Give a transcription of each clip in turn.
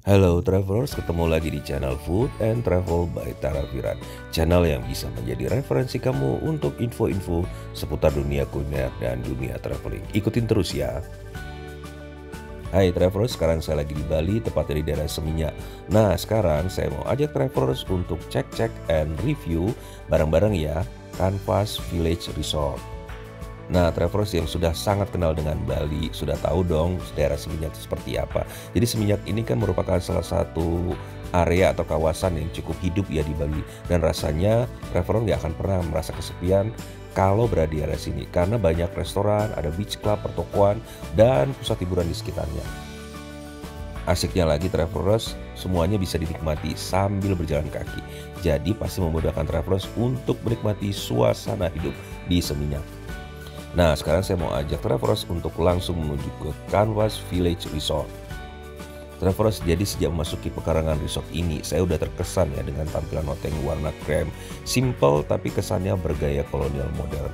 Halo Travelers, ketemu lagi di channel Food and Travel by Tara Viran. Channel yang bisa menjadi referensi kamu untuk info-info seputar dunia kuliner dan dunia traveling. Ikutin terus ya. Hai Travelers, sekarang saya lagi di Bali, tepatnya di daerah Seminyak. Nah, sekarang saya mau ajak Travelers untuk cek and review barang-barang ya, Canvas Village Resort. Nah, travelers yang sudah sangat kenal dengan Bali sudah tahu dong daerah Seminyak itu seperti apa. Jadi Seminyak ini kan merupakan salah satu area atau kawasan yang cukup hidup ya di Bali. Dan rasanya traveler nggak akan pernah merasa kesepian kalau berada di area sini. Karena banyak restoran, ada beach club, pertokoan, dan pusat hiburan di sekitarnya. Asiknya lagi travelers, semuanya bisa dinikmati sambil berjalan kaki. Jadi pasti memudahkan travelers untuk menikmati suasana hidup di Seminyak. Nah, sekarang saya mau ajak Travelers untuk langsung menuju ke Canvas Village Resort. Travelers, jadi sejak memasuki pekarangan resort ini, saya udah terkesan ya dengan tampilan hotel warna krem, simple tapi kesannya bergaya kolonial modern.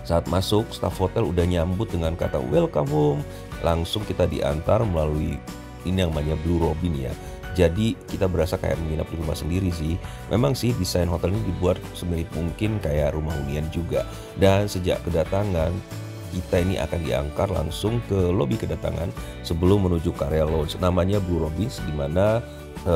Saat masuk, staf hotel udah nyambut dengan kata welcome home. Langsung kita diantar melalui ini yang namanya Blue Robin ya. Jadi kita berasa kayak menginap di rumah sendiri sih. Memang sih desain hotel ini dibuat semirip mungkin kayak rumah hunian juga. Dan sejak kedatangan kita ini akan diangkat langsung ke lobi kedatangan sebelum menuju ke area lounge. Namanya Blue Robins, di mana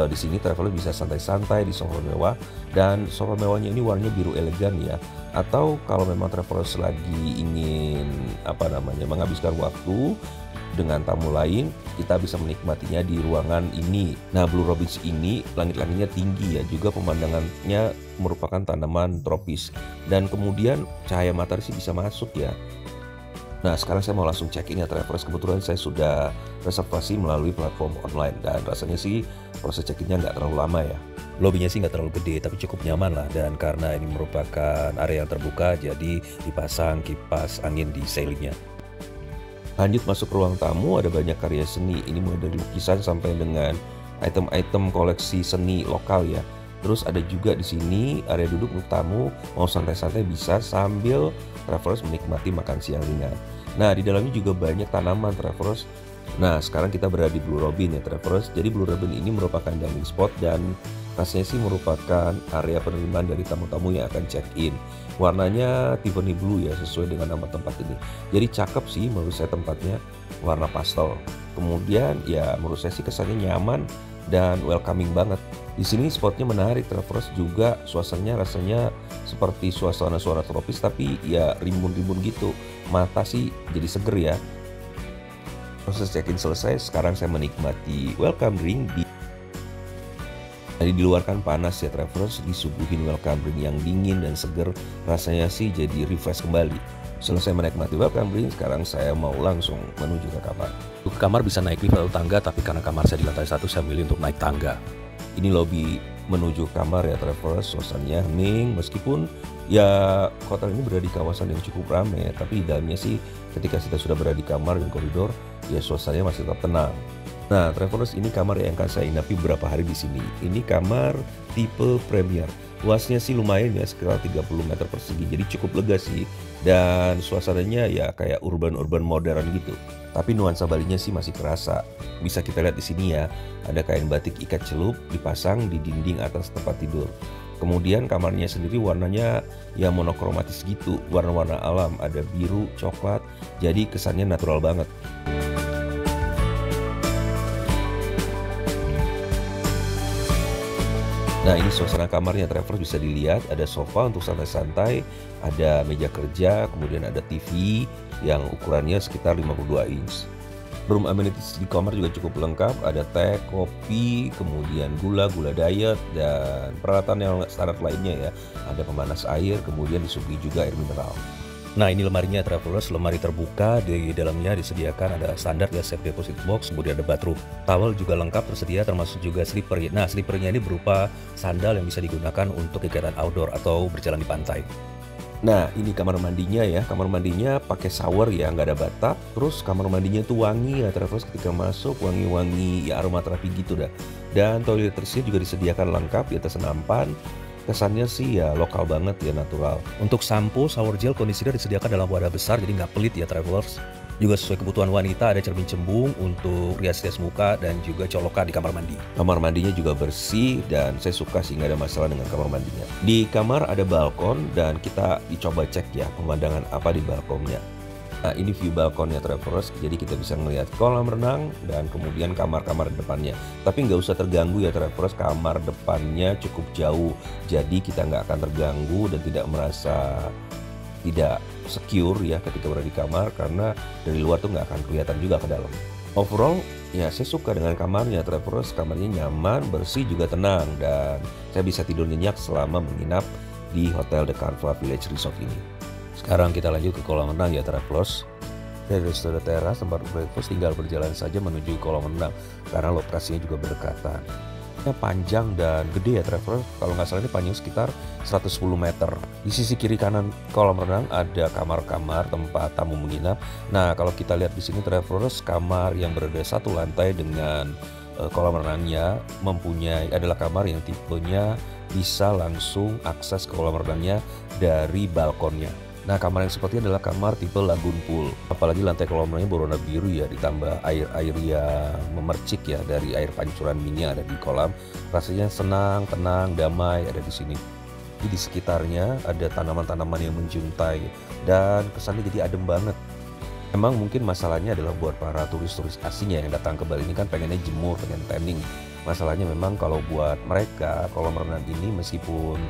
di sini traveler bisa santai-santai di sofa mewah, dan sofa mewahnya ini warnanya biru elegan ya. Atau kalau memang travelers lagi ingin menghabiskan waktu dengan tamu lain, kita bisa menikmatinya di ruangan ini. Nah, Blue Robins ini langit-langitnya tinggi ya, juga pemandangannya merupakan tanaman tropis, dan kemudian cahaya matahari sih bisa masuk ya. Nah, sekarang saya mau langsung check in ya travelers. Kebetulan saya sudah reservasi melalui platform online, dan rasanya sih proses check-innya nggak terlalu lama ya. Lobbynya sih nggak terlalu gede, tapi cukup nyaman lah. Dan karena ini merupakan area yang terbuka, jadi dipasang kipas angin di ceilingnya. Lanjut masuk ruang tamu, ada banyak karya seni. Ini mulai dari lukisan sampai dengan item-item koleksi seni lokal ya. Terus ada juga di sini area duduk untuk tamu, mau santai-santai bisa sambil travelers menikmati makan siang ringan. Nah, di dalamnya juga banyak tanaman travelers. Nah, sekarang kita berada di Blue Robin ya travelers. Jadi Blue Robin ini merupakan dining spot, dan rasanya sih merupakan area penerimaan dari tamu-tamu yang akan check-in. Warnanya Tiffany Blue ya, sesuai dengan nama tempat ini. Jadi cakep sih menurut saya tempatnya, warna pastel. Kemudian ya menurut saya sih kesannya nyaman dan welcoming banget. Di sini spotnya menarik travelers, juga suasananya rasanya seperti suasana tropis, tapi ya rimbun-rimbun gitu. Mata sih jadi seger ya. Proses check-in selesai, sekarang saya menikmati welcome drink di luar kan panas ya travelers, disuguhin welcome drink yang dingin dan seger, rasanya sih jadi refresh kembali. Selesai menikmati welcome drink, sekarang saya mau langsung menuju ke kamar. Ke kamar bisa naik lift atau tangga, tapi karena kamar saya di lantai 1, saya milih untuk naik tangga. Ini lobi menuju kamar ya travelers, suasananya hening meskipun ya hotel ini berada di kawasan yang cukup ramai, tapi di dalamnya sih ketika kita sudah berada di kamar dan koridor ya suasananya masih tetap tenang. Nah, travelers, ini kamar yang akan saya inapi beberapa hari di sini. Ini kamar tipe premier. Luasnya sih lumayan ya, sekitar 30 meter persegi. Jadi cukup lega sih. Dan suasananya ya kayak urban modern gitu. Tapi nuansa Balinya sih masih kerasa. Bisa kita lihat di sini ya, ada kain batik ikat celup dipasang di dinding atas tempat tidur. Kemudian kamarnya sendiri warnanya ya monokromatis gitu, warna-warna alam, ada biru, coklat. Jadi kesannya natural banget. Nah, ini suasana kamarnya travelers, bisa dilihat ada sofa untuk santai-santai, ada meja kerja, kemudian ada TV yang ukurannya sekitar 52 inch. Room amenities di kamar juga cukup lengkap, ada teh, kopi, kemudian gula diet, dan peralatan yang standar lainnya ya. Ada pemanas air, kemudian disuguhi juga air mineral. Nah, ini lemarinya travelers, lemari terbuka, di dalamnya disediakan ada standar ya safe deposit box, kemudian ada bathroom. Towel juga lengkap tersedia, termasuk juga slipper. Nah, slippernya ini berupa sandal yang bisa digunakan untuk kegiatan outdoor atau berjalan di pantai. Nah, ini kamar mandinya ya. Kamar mandinya pakai shower ya, nggak ada bathtub. Terus kamar mandinya tuh wangi ya travelers, ketika masuk wangi-wangi ya, aromaterapi gitu dah. Dan toilet bersih juga disediakan lengkap di atas nampan. Kesannya sih ya lokal banget ya, natural. Untuk sampo, shower gel, conditioner disediakan dalam wadah besar, jadi nggak pelit ya travelers. Juga sesuai kebutuhan wanita, ada cermin cembung untuk rias-rias muka dan juga colokan di kamar mandi. Kamar mandinya juga bersih dan saya suka sih nggak ada masalah dengan kamar mandinya. Di kamar ada balkon dan kita dicoba cek ya pemandangan apa di balkonnya. Nah, ini view balkonnya Travelers, jadi kita bisa melihat kolam renang dan kemudian kamar-kamar depannya. Tapi nggak usah terganggu ya Travelers, kamar depannya cukup jauh, jadi kita nggak akan terganggu dan tidak merasa tidak secure ya ketika berada di kamar, karena dari luar tuh nggak akan kelihatan juga ke dalam. Overall ya saya suka dengan kamarnya Travelers, kamarnya nyaman, bersih juga tenang, dan saya bisa tidur nyenyak selama menginap di Hotel The Carva Village Resort ini. Sekarang kita lanjut ke kolam renang ya Travelers. Dari Resto The Terrace tempat breakfast tinggal berjalan saja menuju kolam renang karena lokasinya juga berdekatan. Panjang dan gede ya Travelers, kalau nggak salah ini panjang sekitar 110 meter. Di sisi kiri kanan kolam renang ada kamar-kamar tempat tamu menginap. Nah kalau kita lihat di sini Travelers, kamar yang berada satu lantai dengan kolam renangnya adalah kamar yang tipenya bisa langsung akses ke kolam renangnya dari balkonnya. Nah kamar yang seperti adalah kamar tipe lagoon pool, apalagi lantai kolam renangnya berwarna biru ya, ditambah air-air yang memercik ya dari air pancuran minyak ada di kolam. Rasanya senang, tenang, damai ada di sini. Di sekitarnya ada tanaman-tanaman yang menjuntai dan kesannya jadi adem banget. Emang mungkin masalahnya adalah buat para turis-turis asing yang datang ke Bali ini kan pengennya jemur, pengen tanning. Masalahnya memang kalau buat mereka kolam renang ini meskipun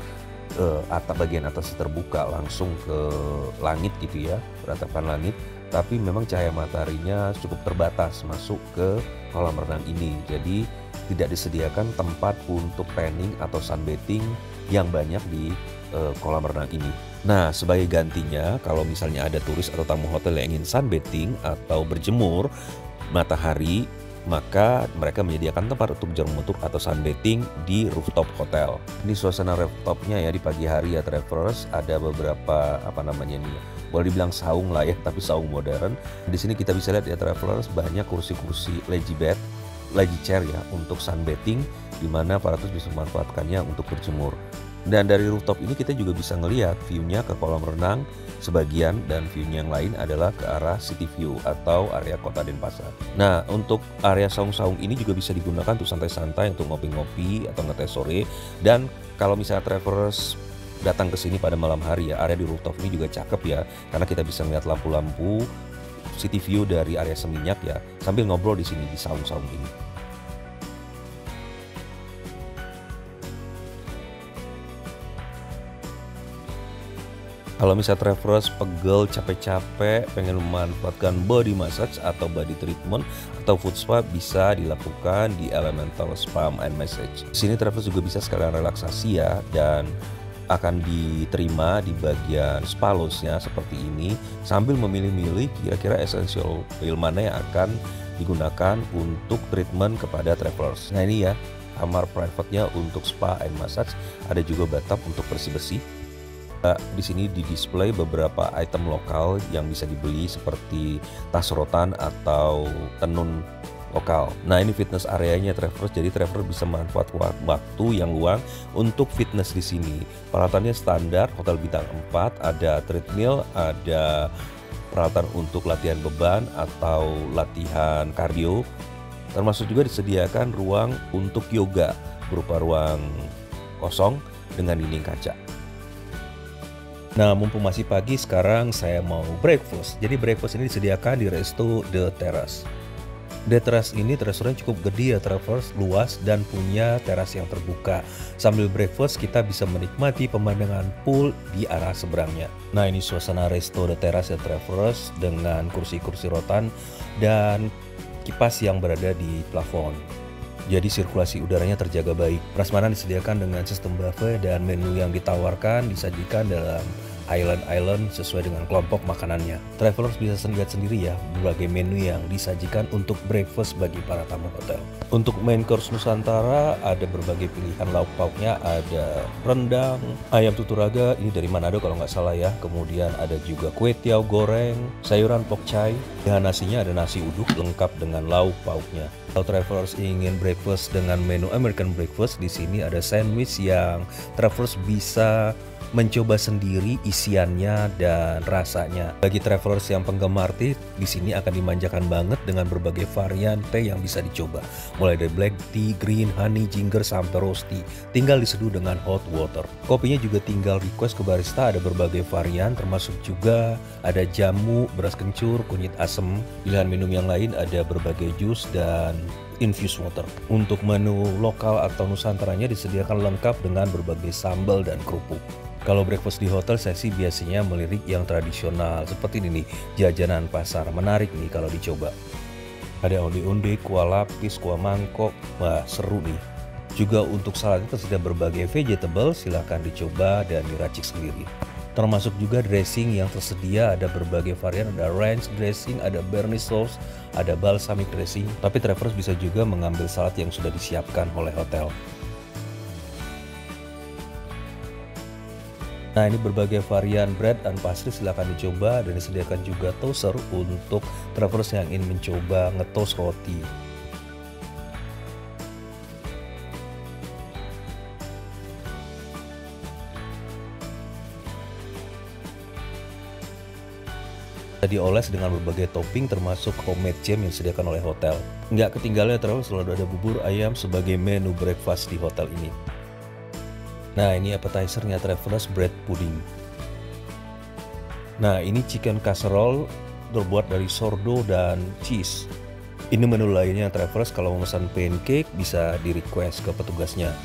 bagian atas terbuka langsung ke langit gitu ya, beratapan langit, tapi memang cahaya mataharinya cukup terbatas masuk ke kolam renang ini. Jadi tidak disediakan tempat untuk tanning atau sunbathing yang banyak di kolam renang ini. Nah sebagai gantinya kalau misalnya ada turis atau tamu hotel yang ingin sunbathing atau berjemur matahari, maka mereka menyediakan tempat untuk berjemur atau sunbathing di rooftop hotel. Ini suasana rooftopnya ya di pagi hari ya Travelers, ada beberapa boleh dibilang saung lah ya, tapi saung modern. Di sini kita bisa lihat ya Travelers, banyak kursi-kursi lazy chair ya untuk sunbathing, di mana para turis bisa memanfaatkannya untuk berjemur. Dan dari rooftop ini kita juga bisa ngelihat view-nya ke kolam renang sebagian, dan view-nya yang lain adalah ke arah city view atau area kota Denpasar. Nah untuk area saung-saung ini juga bisa digunakan untuk santai-santai, untuk ngopi-ngopi atau ngetes sore. Dan kalau misalnya Travelers datang ke sini pada malam hari ya, area di rooftop ini juga cakep ya, karena kita bisa melihat lampu-lampu city view dari area Seminyak ya, sambil ngobrol di sini di saung-saung ini. Kalau misalnya Travelers pegel, capek-capek, pengen memanfaatkan body massage atau body treatment atau foot spa, bisa dilakukan di Elemental Spa and Massage. Di sini Travelers juga bisa sekalian relaksasi ya, dan akan diterima di bagian spa lounge-nya seperti ini, sambil memilih-milih kira-kira essential oil mana yang akan digunakan untuk treatment kepada Travelers. Nah ini ya kamar private-nya untuk spa and massage, ada juga bathtub untuk bersih-bersih. Di sini di display beberapa item lokal yang bisa dibeli seperti tas rotan atau tenun lokal. Nah ini fitness areanya Travelers, jadi Travelers bisa manfaatkan waktu yang luang untuk fitness di sini. Peralatannya standar hotel bintang 4, ada treadmill, ada peralatan untuk latihan beban atau latihan kardio, termasuk juga disediakan ruang untuk yoga berupa ruang kosong dengan dinding kaca. Nah mumpung masih pagi, sekarang saya mau breakfast. Jadi breakfast ini disediakan di Resto The Terrace. The Terrace ini restoran cukup gede ya Travelers, luas dan punya teras yang terbuka. Sambil breakfast kita bisa menikmati pemandangan pool di arah seberangnya. Nah ini suasana Resto The Terrace ya Travelers, dengan kursi-kursi rotan dan kipas yang berada di plafon. Jadi sirkulasi udaranya terjaga baik. Prasmanan disediakan dengan sistem buffet dan menu yang ditawarkan disajikan dalam island sesuai dengan kelompok makanannya. Travelers bisa lihat sendiri ya berbagai menu yang disajikan untuk breakfast bagi para tamu hotel. Untuk main course Nusantara ada berbagai pilihan lauk pauknya, ada rendang, ayam tuturaga, ini dari Manado kalau nggak salah ya. Kemudian ada juga kue tiaw goreng, sayuran pokcai, dan nasinya ada nasi uduk lengkap dengan lauk pauknya. Kalau Travelers ingin breakfast dengan menu American breakfast, di sini ada sandwich yang Travelers bisa mencoba sendiri isiannya dan rasanya. Bagi travelers yang penggemar teh, di sini akan dimanjakan banget dengan berbagai varian teh yang bisa dicoba. Mulai dari black tea, green, honey, ginger, sampai rose tea. Tinggal diseduh dengan hot water. Kopinya juga tinggal request ke barista, ada berbagai varian termasuk juga ada jamu, beras kencur, kunyit asem. Pilihan minum yang lain ada berbagai jus dan infused water. Untuk menu lokal atau nusantaranya disediakan lengkap dengan berbagai sambal dan kerupuk. Kalau breakfast di hotel saya sih biasanya melirik yang tradisional seperti ini nih, jajanan pasar. Menarik nih kalau dicoba. Ada onde-onde, kuah lapis, kuah mangkok. Wah, seru nih. Juga untuk saladnya tersedia berbagai vegetable, silahkan dicoba dan diracik sendiri. Termasuk juga dressing yang tersedia, ada berbagai varian, ada ranch dressing, ada Béarnaise sauce, ada balsamic dressing. Tapi travelers bisa juga mengambil salad yang sudah disiapkan oleh hotel. Nah, ini berbagai varian bread dan pastry silahkan dicoba, dan disediakan juga toaster untuk travelers yang ingin mencoba nge-toast roti. Dioles dengan berbagai topping termasuk homemade jam yang disediakan oleh hotel. Nggak ketinggalan travelers selalu ada bubur ayam sebagai menu breakfast di hotel ini. Nah, ini appetizernya travelers, bread pudding. Nah, ini chicken casserole terbuat dari sourdough dan cheese. Ini menu lainnya travelers, kalau mau pesan pancake bisa di request ke petugasnya.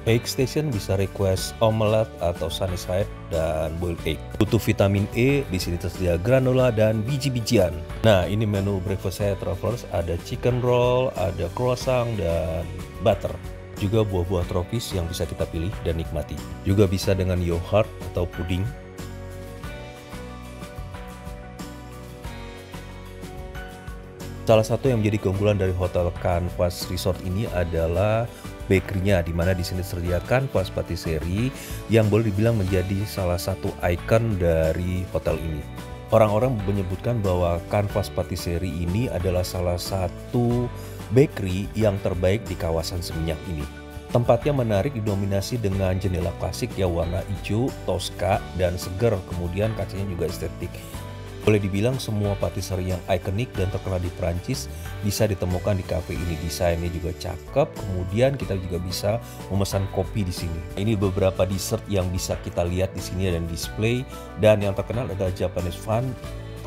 Egg station bisa request omelet atau sunny side dan boiled egg. Butuh vitamin E, di sini tersedia granola dan biji-bijian. Nah, ini menu breakfast saya travelers, ada chicken roll, ada croissant dan butter. Juga buah-buah tropis yang bisa kita pilih dan nikmati. Juga bisa dengan yogurt atau puding. Salah satu yang menjadi keunggulan dari Hotel Canvas Resort ini adalah bakery-nya, di mana di sini disediakan Canvas Patisserie yang boleh dibilang menjadi salah satu ikon dari hotel ini. Orang-orang menyebutkan bahwa Canvas Patisserie ini adalah salah satu bakery yang terbaik di kawasan Seminyak ini. Tempatnya menarik, didominasi dengan jendela klasik ya, warna hijau, Tosca dan seger, kemudian kacanya juga estetik. Boleh dibilang semua patisserie yang ikonik dan terkenal di Prancis bisa ditemukan di cafe ini. Desainnya juga cakep, kemudian kita juga bisa memesan kopi di sini. Ini beberapa dessert yang bisa kita lihat di sini dan display, dan yang terkenal adalah Japanese Fun.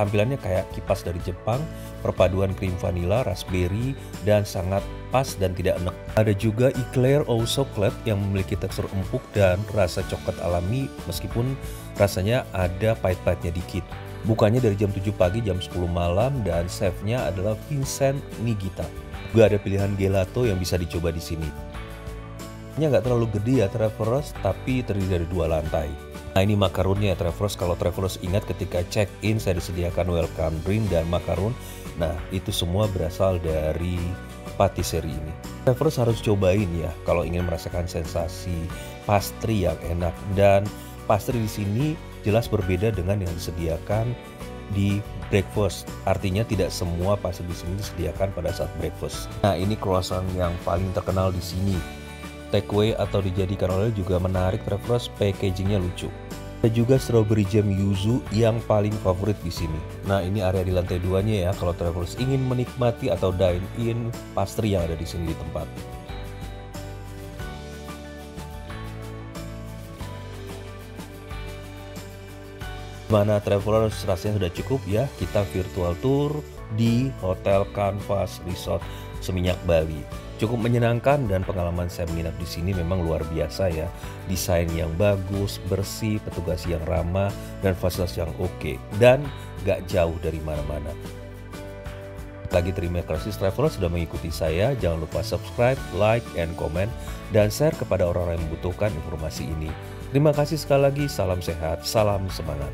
Tampilannya kayak kipas dari Jepang, perpaduan krim vanilla, raspberry, dan sangat pas dan tidak enek. Ada juga eclair au chocolat yang memiliki tekstur empuk dan rasa coklat alami, meskipun rasanya ada pahit-pahitnya dikit. Bukanya dari jam 7 pagi, jam 10 malam, dan chefnya adalah Vincent Nigita. Juga ada pilihan gelato yang bisa dicoba di sini. Ini nggak terlalu gede ya travelers, tapi terdiri dari 2 lantai. Nah, ini makarunnya travelers. Kalau travelers ingat ketika check-in saya disediakan welcome drink dan makarun. Nah, itu semua berasal dari patisserie ini. Travelers harus cobain ya kalau ingin merasakan sensasi pastry yang enak, dan pastry di sini jelas berbeda dengan yang disediakan di breakfast. Artinya tidak semua pastry di sini disediakan pada saat breakfast. Nah, ini croissant yang paling terkenal di sini. Takeaway atau dijadikan oleh juga menarik travelers, packagingnya lucu. Ada juga strawberry jam yuzu yang paling favorit di sini. Nah, ini area di lantai 2-nya ya kalau travelers ingin menikmati atau dine in pastry yang ada di sini di tempat. Mana travelers, rasanya sudah cukup ya kita virtual tour di Hotel Canvas Resort Seminyak Bali. Cukup menyenangkan dan pengalaman saya menginap di sini memang luar biasa ya. Desain yang bagus, bersih, petugas yang ramah, dan fasilitas yang oke, dan gak jauh dari mana-mana. Lagi terima kasih travelers sudah mengikuti saya. Jangan lupa subscribe, like, and comment, dan share kepada orang-orang yang membutuhkan informasi ini. Terima kasih sekali lagi, salam sehat, salam semangat.